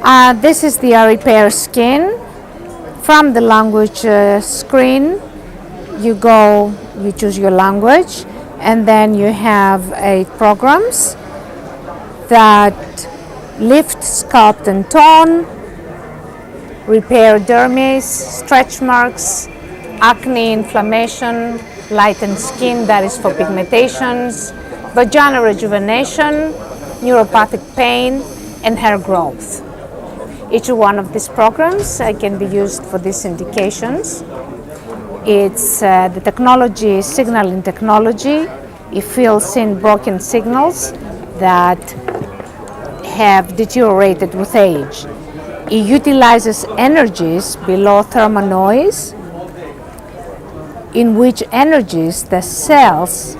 This is the IREPAIR skin. From the language screen, you choose your language, and then you have programs that lift, sculpt, and tone, repair dermis, stretch marks, acne, inflammation, lighten skin, that is for pigmentations, vaginal rejuvenation, neuropathic pain, and hair growth. Each one of these programs can be used for these indications. It's the technology is signaling technology. It fills in broken signals that have deteriorated with age. It utilizes energies below thermal noise, in which energies the cells,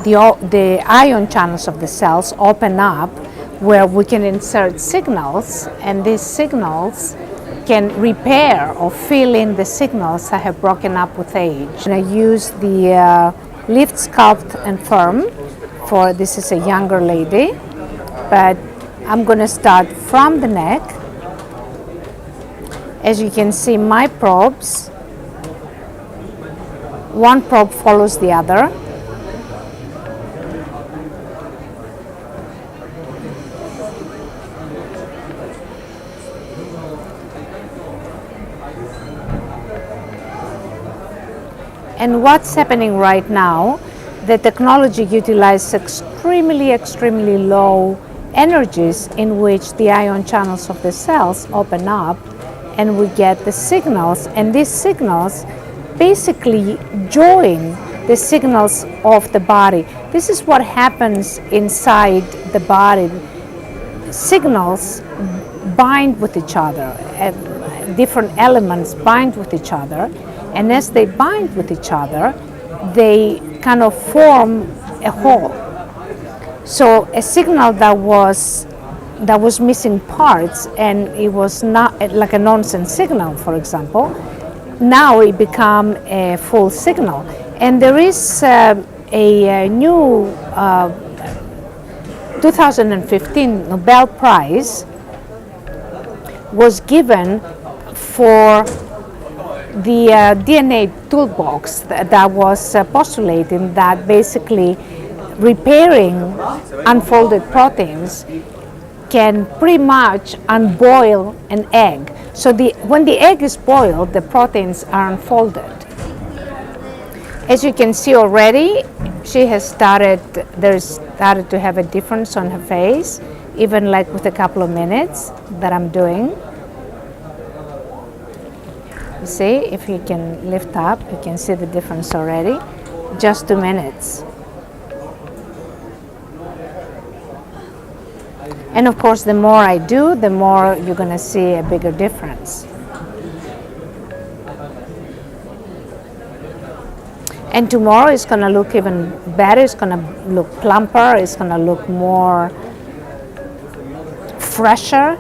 the ion channels of the cells open up, where we can insert signals, and these signals can repair or fill in the signals that have broken up with age. And I use the lift, sculpt, and firm for this is a younger lady, but I'm going to start from the neck. As you can see, my probes, one probe follows the other. And what's happening right now, the technology utilizes extremely low energies in which the ion channels of the cells open up, and we get the signals, and these signals basically join the signals of the body. This is what happens inside the body. Signals bind with each other, different elements bind with each other, and as they bind with each other, they kind of form a whole. So a signal that was missing parts, and it was not like a nonsense signal, for example, now it become a full signal. And there is a new 2015 Nobel Prize was given for the DNA toolbox that was postulating that basically repairing unfolded proteins can pretty much unboil an egg. So when the egg is boiled, the proteins are unfolded. As you can see already, she has started to have a difference on her face, even like with a couple of minutes that I'm doing. You see, if you can lift up, you can see the difference already. Just 2 minutes. And of course, the more I do, the more you're going to see a bigger difference. And tomorrow it's going to look even better. It's going to look plumper. It's going to look more fresher.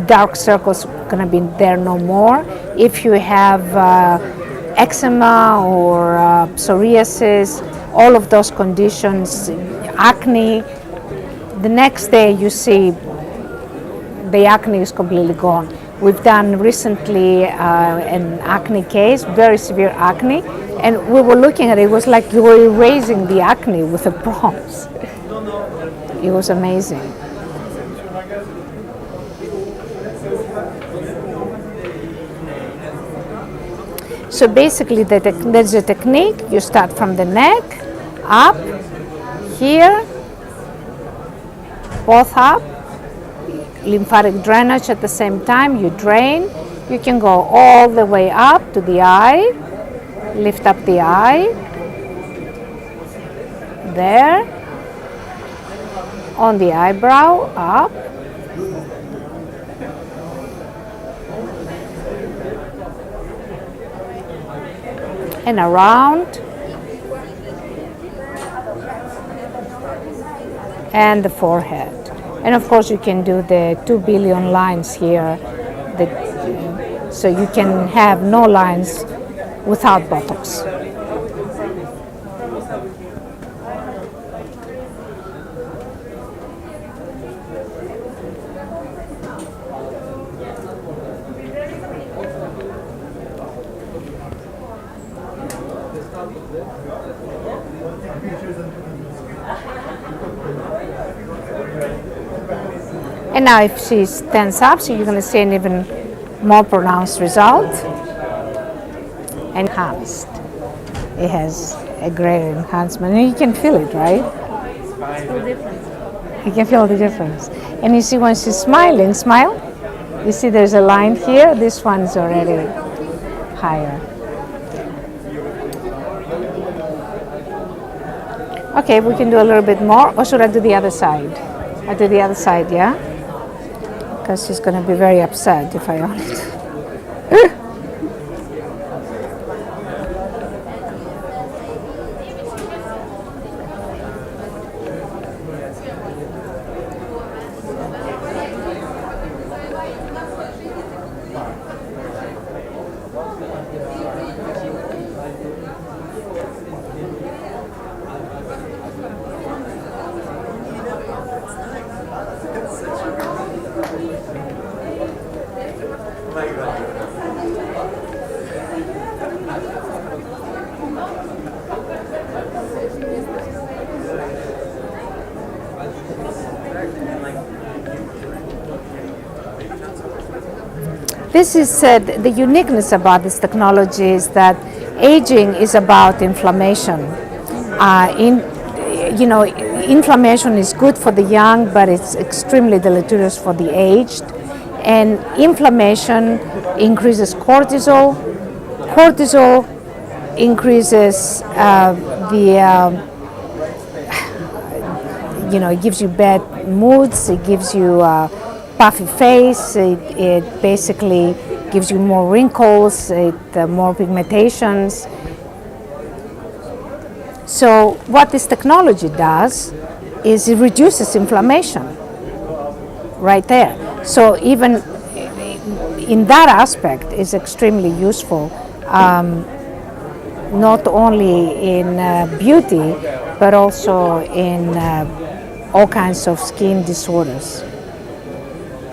Dark circles going to be there no more. If you have eczema or psoriasis, all of those conditions, acne, the next day you see the acne is completely gone. We've done recently an acne case, very severe acne, and we were looking at it, it was like you were erasing the acne with the prompts. It was amazing. So basically there's a technique. You start from the neck, up, here, both up, lymphatic drainage at the same time, you drain. You can go all the way up to the eye, lift up the eye, there, on the eyebrow, up, and around, and the forehead. And of course you can do the 2 billion lines here, so you can have no lines without Botox. And now if she stands up, so you're going to see an even more pronounced result. Enhanced. It has a greater enhancement. And you can feel it, right? You can feel the difference. And you see when she's smiling, smile. You see there's a line here. This one's already higher. Okay, we can do a little bit more. Or should I do the other side? I do the other side, yeah? Because she's going to be very upset if I only This is the uniqueness about this technology is that aging is about inflammation. Inflammation is good for the young, but it's extremely deleterious for the aged. And inflammation increases cortisol. Cortisol increases it gives you bad moods. It gives you puffy face, it basically gives you more wrinkles, more pigmentations. So what this technology does is it reduces inflammation right there. So even in that aspect is extremely useful, not only in beauty, but also in all kinds of skin disorders.